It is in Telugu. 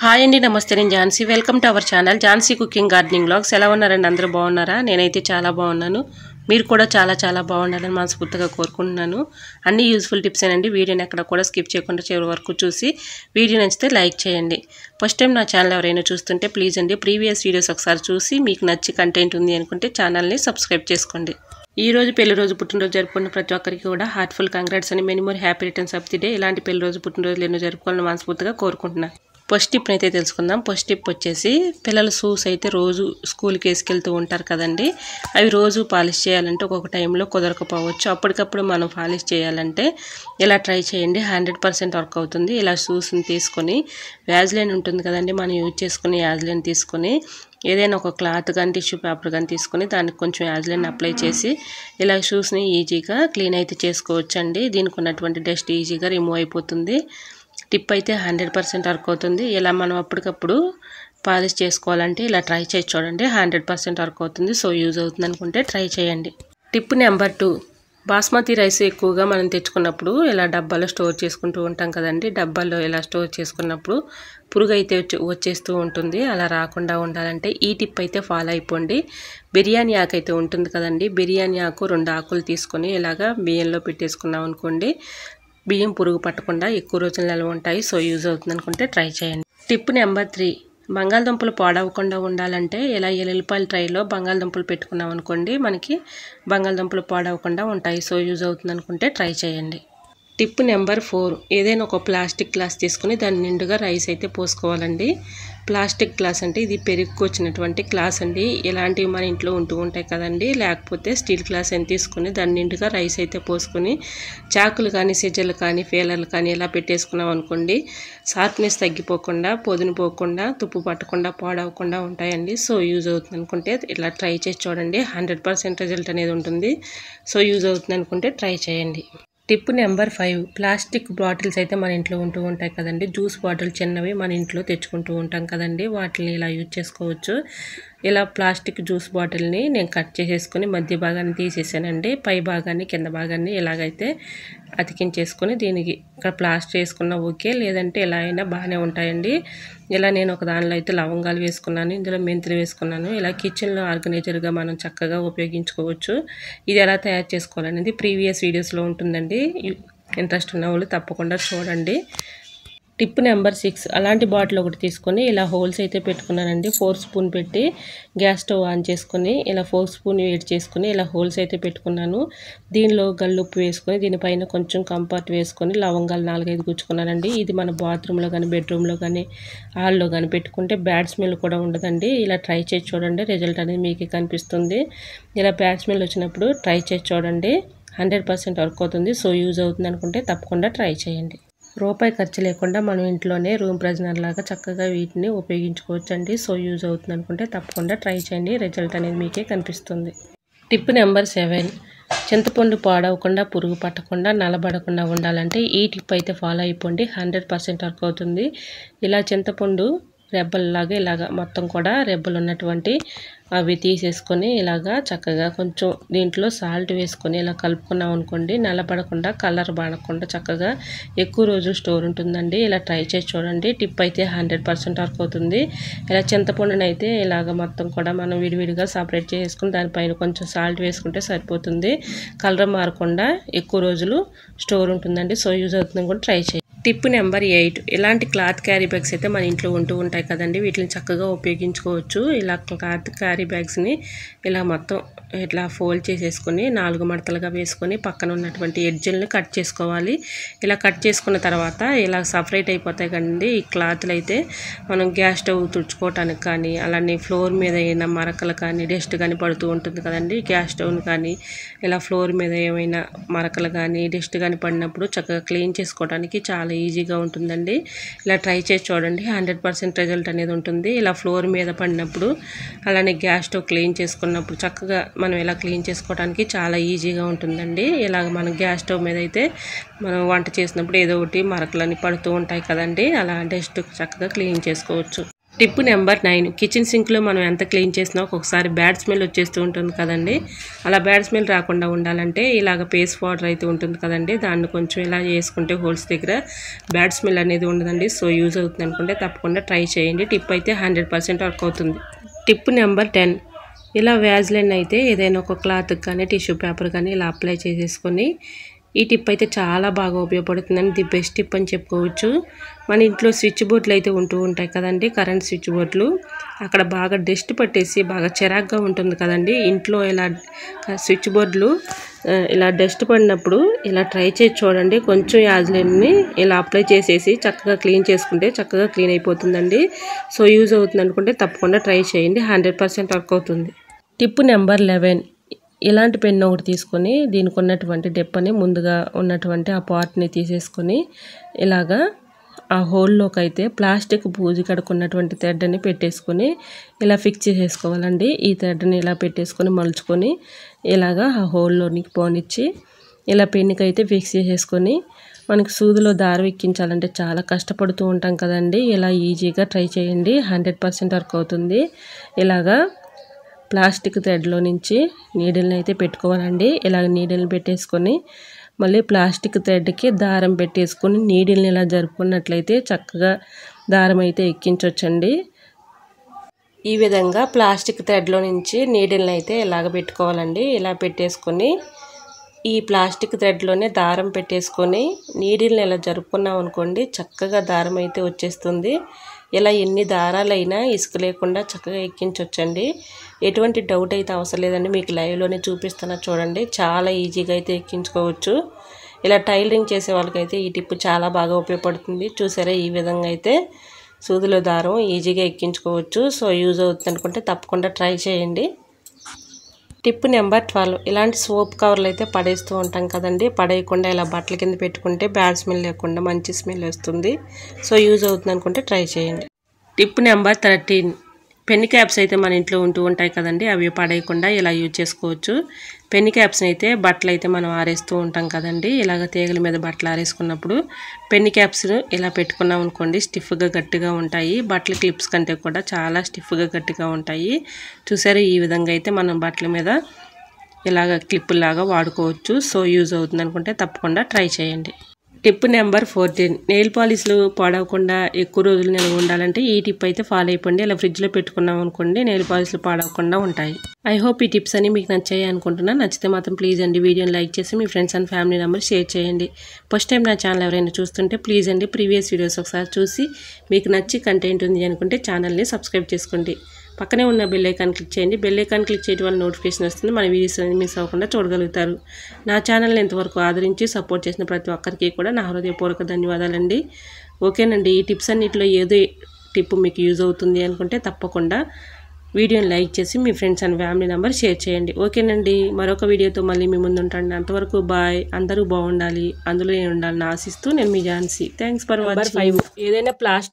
హాయ్ అండి, నమస్తే. నేను Jhansi. Welcome to our channel Jhansi cooking gardening vlogs. ఎలా ఉన్నారండి? అందరూ బాగున్నారా? నేనైతే చాలా బాగున్నాను. మీరు కూడా చాలా బాగుండాలని మనస్ఫూర్తిగా కోరుకుంటున్నాను. అన్ని యూజ్ఫుల్ టిప్స్ ఏనండి. వీడియోని ఎక్కడ కూడా స్కిప్ చేయకుండా చివరి వరకు చూసి వీడియో నచ్చితే లైక్ చేయండి. ఫస్ట్ టైం నా ఛానల్ ఎవరైనా చూస్తుంటే ప్లీజ్ అండి ప్రీవియస్ వీడియోస్ ఒకసారి చూసి మీకు నచ్చి కంటెంట్ ఉంది అనుకుంటే ఛానల్ని సబ్స్క్రైబ్ చేసుకోండి. ఈ రోజు పెళ్లి రోజు పుట్టినరోజు జరుపుకున్న ప్రతి ఒక్కరికి కూడా హార్ట్ఫుల్ కంగ్రాట్స్ అని, many more happy returns of the day. ఇలాంటి పెళ్లి రోజు పుట్టినరోజులు ఎన్నో జరుపుకోవాలని మనస్ఫూర్తిగా కోరుకుంటున్నాను. ఫస్ట్ టిప్ అయితే తెలుసుకుందాం. ఫస్ట్ టిప్ వచ్చేసి, పిల్లల షూస్ అయితే రోజు స్కూల్కి వేసుకెళ్తూ ఉంటారు కదండి. అవి రోజు పాలిష్ చేయాలంటే ఒక్కొక్క టైంలో కుదరకపోవచ్చు. అప్పటికప్పుడు మనం పాలిష్ చేయాలంటే ఇలా ట్రై చేయండి, 100% వర్క్ అవుతుంది. ఇలా షూస్ని తీసుకొని వ్యాజ్లైన్ ఉంటుంది కదండి, మనం యూజ్ చేసుకుని వ్యాజ్లైన్ తీసుకొని ఏదైనా ఒక క్లాత్ కానీ టిష్యూ పేపర్ కానీ తీసుకొని దానికి కొంచెం వ్యాజ్లైన్ అప్లై చేసి ఇలా షూస్ని ఈజీగా క్లీన్ అయితే చేసుకోవచ్చండి. దీనికి ఉన్నటువంటి డస్ట్ ఈజీగా రిమూవ్ అయిపోతుంది. టిప్ అయితే 100% వర్క్ అవుతుంది. ఇలా మనం అప్పటికప్పుడు పాలిష్ చేసుకోవాలంటే ఇలా ట్రై చేసి చూడండి, 100% వర్క్ అవుతుంది. సో యూజ్ అవుతుంది అనుకుంటే ట్రై చేయండి. టిప్ నెంబర్ 2, బాస్మతి రైస్ ఎక్కువగా మనం తెచ్చుకున్నప్పుడు ఇలా డబ్బాలో స్టోర్ చేసుకుంటూ ఉంటాం కదండి. డబ్బాల్లో ఇలా స్టోర్ చేసుకున్నప్పుడు పురుగు అయితే వచ్చేస్తూ ఉంటుంది. అలా రాకుండా ఉండాలంటే ఈ టిప్ అయితే ఫాలో అయిపోండి. బిర్యానీ ఆకు అయితే ఉంటుంది కదండి, బిర్యానీ ఆకు 2 ఆకులు తీసుకొని ఇలాగా బియ్యంలో పెట్టేసుకున్నాం అనుకోండి, బియ్యం పురుగు పట్టకుండా ఎక్కువ రోజులు నిల్వ ఉంటాయి. సో యూజ్ అవుతుంది అనుకుంటే ట్రై చేయండి. టిప్ నెంబర్ 3, బంగాళదుంపలు పాడవకుండా ఉండాలంటే ఇలా ఎల్లిపాయల ట్రైలో బంగాళదుంపలు పెట్టుకున్నాం అనుకోండి, మనకి బంగాళదుంపలు పాడవకుండా ఉంటాయి. సో యూజ్ అవుతుంది అనుకుంటే ట్రై చేయండి. టిప్ నెంబర్ 4, ఏదైనా ఒక ప్లాస్టిక్ గ్లాస్ తీసుకుని దాని నిండుగా రైస్ అయితే పోసుకోవాలండి. ప్లాస్టిక్ గ్లాస్ అంటే ఇది పెరుగుకు వచ్చినటువంటి గ్లాస్ అండి. ఇలాంటివి మన ఇంట్లో ఉంటూ ఉంటాయి కదండి. లేకపోతే స్టీల్ గ్లాస్ అని తీసుకుని దాని నిండుగా రైస్ అయితే పోసుకొని చాకులు కానీ సిజర్లు కానీ ఫేలర్లు కానీ ఇలా పెట్టేసుకున్నాం అనుకోండి, షార్ప్నెస్ తగ్గిపోకుండా, పొదును పోకుండా, తుప్పు పట్టకుండా, పాడవకుండా ఉంటాయండి. సో యూజ్ అవుతుంది అనుకుంటే ఇలా ట్రై చేసి చూడండి, 100% రిజల్ట్ అనేది ఉంటుంది. సో యూజ్ అవుతుంది అనుకుంటే ట్రై చేయండి. టిప్ నెంబర్ 5, ప్లాస్టిక్ బాటిల్స్ అయితే మన ఇంట్లో ఉంటూ ఉంటాయి కదండి. జ్యూస్ బాటిల్ చిన్నవి మన ఇంట్లో తెచ్చుకుంటూ ఉంటాం కదండి, వాటిని ఇలా యూజ్ చేసుకోవచ్చు. ఇలా ప్లాస్టిక్ జ్యూస్ బాటిల్ని నేను కట్ చేసేసుకొని మధ్య భాగాన్ని తీసేసానండి. పై భాగాన్ని కింద భాగాన్ని ఇలాగైతే అతికించేసుకొని దీనికి ఇక్కడ ప్లాస్టర్ వేసుకున్నా ఓకే, లేదంటే ఎలా అయినా బాగానే ఉంటాయండి. ఇలా నేను ఒక దానిలో అయితే లవంగాలు వేసుకున్నాను, ఇందులో మెంతులు వేసుకున్నాను. ఇలా కిచెన్లో ఆర్గనైజర్గా మనం చక్కగా ఉపయోగించుకోవచ్చు. ఇది ఎలా తయారు చేసుకోవాలనేది ప్రీవియస్ వీడియోస్లో ఉంటుందండి. ఇంట్రెస్ట్ ఉన్న వాళ్ళు తప్పకుండా చూడండి. టిప్ నెంబర్ 6, అలాంటి బాటిల్ ఒకటి తీసుకొని ఇలా హోల్స్ అయితే పెట్టుకున్నానండి. 4 స్పూన్ పెట్టి గ్యాస్ స్టవ్ ఆన్ చేసుకొని ఇలా 4 స్పూన్ వేడి చేసుకొని ఇలా హోల్స్ అయితే పెట్టుకున్నాను. దీనిలో గల్లుప్పు వేసుకొని దీనిపైన కొంచెం కంఫర్ట్ వేసుకొని లవంగాలు 4-5 గుచ్చుకున్నానండి. ఇది మన బాత్రూంలో కానీ బెడ్రూమ్లో కానీ హాల్లో కానీ పెట్టుకుంటే బ్యాడ్ స్మెల్ కూడా ఉండదండి. ఇలా ట్రై చేసి చూడండి, రిజల్ట్ అనేది మీకే కనిపిస్తుంది. ఇలా బ్యాడ్ స్మెల్ వచ్చినప్పుడు ట్రై చేసి చూడండి, 100% వర్క్ అవుతుంది. సో యూజ్ అవుతుంది అనుకుంటే తప్పకుండా ట్రై చేయండి. రూపాయి ఖర్చు లేకుండా మనం ఇంట్లోనే రూమ్ ప్రెజనర్ లాగా చక్కగా వీటిని ఉపయోగించుకోవచ్చు అండి. సో యూజ్ అవుతుంది అనుకుంటే తప్పకుండా ట్రై చేయండి, రిజల్ట్ అనేది మీకే కనిపిస్తుంది. టిప్ నెంబర్ 7, చింతపండు పాడవకుండా, పురుగు పట్టకుండా, నల్లబడకుండా ఉండాలంటే ఈ టిప్ అయితే ఫాలో అయిపోండి, 100% వర్క్ అవుతుంది. ఇలా చింతపండు రెబ్బల్లాగా ఇలాగా మొత్తం కూడా రెబ్బలు ఉన్నటువంటి అవి తీసేసుకొని ఇలాగా చక్కగా కొంచెం దీంట్లో సాల్ట్ వేసుకొని ఇలా కలుపుకున్నాం అనుకోండి, నల్లబడకుండా, కలర్ బాడకుండా చక్కగా ఎక్కువ రోజు స్టోర్ ఉంటుందండి. ఇలా ట్రై చేసి చూడండి, టిప్ అయితే 100% వర్క్ అవుతుంది. ఇలా చింతపండుని అయితే ఇలాగ మొత్తం కూడా మనం విడివిడిగా సపరేట్ చేసుకుని దానిపైన కొంచెం సాల్ట్ వేసుకుంటే సరిపోతుంది. కలర్ మారకుండా ఎక్కువ రోజులు స్టోర్ ఉంటుందండి. సో యూజ్ అవుతుంది కూడా ట్రై చేయండి. టిప్ నెంబర్ 8, ఇలాంటి క్లాత్ క్యారీ బ్యాగ్స్ అయితే మన ఇంట్లో ఉంటూ ఉంటాయి కదండి, వీటిని చక్కగా ఉపయోగించుకోవచ్చు. ఇలా క్లాత్ క్యారీ బ్యాగ్స్ని ఇలా మొత్తం ఇట్లా ఫోల్డ్ చేసేసుకొని 4 మడతలుగా వేసుకొని పక్కన ఉన్నటువంటి ఎడ్జల్ని కట్ చేసుకోవాలి. ఇలా కట్ చేసుకున్న తర్వాత ఇలా సపరేట్ అయిపోతాయి కదండి ఈ క్లాత్లు అయితే. మనం గ్యాస్ స్టవ్ తుడుచుకోవటానికి కానీ, అలానే ఫ్లోర్ మీద ఏమైనా మరకలు కానీ డస్ట్ కానీ పడుతూ ఉంటుంది కదండి, గ్యాస్ స్టవ్ని కానీ ఇలా ఫ్లోర్ మీద ఏమైనా మరకలు కానీ డస్ట్ కానీ పడినప్పుడు చక్కగా క్లీన్ చేసుకోవడానికి చాలా ఈజీగా ఉంటుందండి. ఇలా ట్రై చేసి చూడండి, 100% రిజల్ట్ అనేది ఉంటుంది. ఇలా ఫ్లోర్ మీద పడినప్పుడు, అలానే గ్యాస్ స్టవ్ క్లీన్ చేసుకున్నప్పుడు చక్కగా మనం ఇలా క్లీన్ చేసుకోవడానికి చాలా ఈజీగా ఉంటుందండి. ఇలాగ మనం గ్యాస్ స్టవ్ మీద అయితే మనం వంట చేసినప్పుడు ఏదో ఒకటి మరకలని పడుతూ ఉంటాయి కదండి, అలా డస్ట్ చక్కగా క్లీన్ చేసుకోవచ్చు. టిప్ నెంబర్ 9 కిచెన్ సింక్లో మనం ఎంత క్లీన్ చేసినా ఒక్కొక్కసారి బ్యాడ్ స్మెల్ వచ్చేస్తూ ఉంటుంది కదండి. అలా బ్యాడ్ స్మెల్ రాకుండా ఉండాలంటే ఇలాగ పేస్ పౌడర్ అయితే ఉంటుంది కదండి, దాన్ని కొంచెం ఇలా వేసుకుంటే హోల్స్ దగ్గర బ్యాడ్ స్మెల్ అనేది ఉండదండి. సో యూజ్ అవుతుంది అనుకుంటే తప్పకుండా ట్రై చేయండి. టిప్ అయితే 100% వర్క్ అవుతుంది. టిప్ నెంబర్ 10 ఇలా వ్యాజ్లైన్ అయితే ఏదైనా ఒక క్లాత్ కానీ టిష్యూ పేపర్ కానీ ఇలా అప్లై చేసేసుకొని, ఈ టిప్ అయితే చాలా బాగా ఉపయోగపడుతుందండి. ది బెస్ట్ టిప్ అని చెప్పుకోవచ్చు. మన ఇంట్లో స్విచ్ బోర్డులు అయితే ఉంటూ ఉంటాయి కదండి, కరెంట్ స్విచ్ బోర్డులు. అక్కడ బాగా డస్ట్ పట్టేసి బాగా చిరాగ్గా ఉంటుంది కదండి. ఇంట్లో ఇలా స్విచ్ బోర్డులు ఇలా డస్ట్ పడినప్పుడు ఇలా ట్రై చేసి చూడండి. కొంచెం యాజ్లైన్ని ఇలా అప్లై చేసేసి చక్కగా క్లీన్ చేసుకుంటే చక్కగా క్లీన్ అయిపోతుందండి. సో యూజ్ అవుతుంది అనుకుంటే తప్పకుండా ట్రై చేయండి. 100% వర్క్ అవుతుంది. టిప్ నెంబర్ 11 ఇలాంటి పెన్ను ఒకటి తీసుకొని దీనికి ఉన్నటువంటి డెప్పని ముందుగా ఉన్నటువంటి ఆ పార్ట్ని తీసేసుకొని ఇలాగా ఆ హోల్లోకి అయితే ప్లాస్టిక్ బూజు కడుక్కున్నటువంటి థ్రెడ్ని పెట్టేసుకొని ఇలా ఫిక్స్ చేసేసుకోవాలండి. ఈ థ్రెడ్ని ఇలా పెట్టేసుకొని మలుచుకొని ఇలాగా ఆ హోల్లోనికి పోనిచ్చి ఇలా పెన్నుకి అయితే ఫిక్స్ చేసేసుకొని, మనకి సూదిలో దారం ఎక్కించాలంటే చాలా కష్టపడుతూ ఉంటాం కదండి. ఇలా ఈజీగా ట్రై చేయండి. 100% వర్క్ అవుతుంది. ఇలాగా ప్లాస్టిక్ థ్రెడ్లో నుంచి నీడిల్ని అయితే పెట్టుకోవాలండి. ఇలాగ నీడిల్ని పెట్టేసుకొని మళ్ళీ ప్లాస్టిక్ థ్రెడ్కి దారం పెట్టేసుకొని నీడిల్ని ఇలా జరుపుకున్నట్లయితే చక్కగా దారం అయితే ఎక్కించవచ్చండి. ఈ విధంగా ప్లాస్టిక్ థ్రెడ్లో నుంచి నీడిల్ని అయితే ఇలాగ పెట్టుకోవాలండి. ఇలా పెట్టేసుకొని ఈ ప్లాస్టిక్ థ్రెడ్లోనే దారం పెట్టేసుకొని నీడిల్ని ఇలా జరుపుకున్నాం అనుకోండి, చక్కగా దారం అయితే వచ్చేస్తుంది. ఇలా ఎన్ని దారాలైనా ఇసుక లేకుండా చక్కగా ఎక్కించవచ్చండి. ఎటువంటి డౌట్ అయితే అవసరం లేదండి. మీకు లైవ్లోనే చూపిస్తున్నా చూడండి. చాలా ఈజీగా అయితే ఎక్కించుకోవచ్చు. ఇలా టైలరింగ్ చేసే వాళ్ళకైతే ఈ టిప్ చాలా బాగా ఉపయోగపడుతుంది. చూసారా, ఈ విధంగా అయితే సూదిలో దారం ఈజీగా ఎక్కించుకోవచ్చు. సో యూజ్ అవుతుంది అనుకుంటే తప్పకుండా ట్రై చేయండి. టిప్ నెంబర్ 12 ఇలాంటి సోప్ కవర్లు అయితే పడేస్తూ ఉంటాం కదండి. పడేయకుండా ఇలా బట్టల కింద పెట్టుకుంటే బ్యాడ్ స్మెల్ లేకుండా మంచి స్మెల్ వస్తుంది. సో యూజ్ అవుతుంది అనుకుంటే ట్రై చేయండి. టిప్ నెంబర్ 13 పెన్ క్యాప్స్ అయితే మన ఇంట్లో ఉంటూ ఉంటాయి కదండి, అవి పడేయకుండా ఇలా యూజ్ చేసుకోవచ్చు. పెన్ క్యాప్స్ని అయితే బట్టలు అయితే మనం ఆరేస్తూ ఉంటాం కదండి. ఇలాగ తీగల మీద బట్టలు ఆరేసుకున్నప్పుడు పెన్ క్యాప్స్ ఇలా పెట్టుకున్నాం అనుకోండి, స్టిఫ్గా గట్టిగా ఉంటాయి. బట్టల క్లిప్స్ కంటే కూడా చాలా స్టిఫ్గా గట్టిగా ఉంటాయి. చూసారు, ఈ విధంగా అయితే మనం బట్టల మీద ఇలాగ క్లిప్పులాగా వాడుకోవచ్చు. సో యూజ్ అవుతుంది అనుకుంటే తప్పకుండా ట్రై చేయండి. టిప్ నెంబర్ 14 నెయిల్ పాలిష్లు పాడవకుండా ఎక్కువ రోజులు నిల్వ ఉండాలంటే ఈ టిప్ అయితే ఫాలో అయిపోండి. ఇలా ఫ్రిడ్జ్లో పెట్టుకున్నాం అనుకోండి, నెయిల్ పాలిష్లు పాడవకుండా ఉంటాయి. ఐ హోప్ ఈ టిప్స్ అన్ని మీకు నచ్చాయి అనుకుంటున్నాను. నచ్చితే మాత్రం ప్లీజ్ అండి వీడియోని లైక్ చేసి మీ friends and family members share చేయండి. ఫస్ట్ టైం నా ఛానల్ ఎవరైనా చూస్తుంటే ప్లీజ్ అండి ప్రీవియస్ వీడియోస్ ఒకసారి చూసి మీకు నచ్చి కంటెంట్ ఉంది అనుకుంటే ఛానల్ని సబ్స్క్రైబ్ చేసుకోండి. పక్కనే ఉన్న బెల్ ఐకాన్ క్లిక్ చేయండి. బెల్ ఐకాన్ క్లిక్ చేయడం వల్ల నోటిఫికేషన్ వస్తుంది. మన వీడియోస్ మిస్ అవ్వకుండా చూడగలుగుతారు. నా ఛానల్ని ఇంతవరకు ఆదరించి సపోర్ట్ చేసిన ప్రతి ఒక్కరికి కూడా నా హృదయపూర్వక ధన్యవాదాలండి. ఓకేనండి, ఈ టిప్స్ అన్నిటిలో ఏదో టిప్ మీకు యూజ్ అవుతుంది అనుకుంటే తప్పకుండా వీడియోని లైక్ చేసి మీ friends and family member share చేయండి. ఓకేనండి, మరొక వీడియోతో మళ్ళీ మీ ముందు ఉంటాను. అంతవరకు బాయ్. అందరూ బాగుండాలి, అందులో ఉండాలని ఆశిస్తూ నేను మీ ఝాన్సీ. Thanks for watching. 5 ఏదైనా ప్లాస్టిక్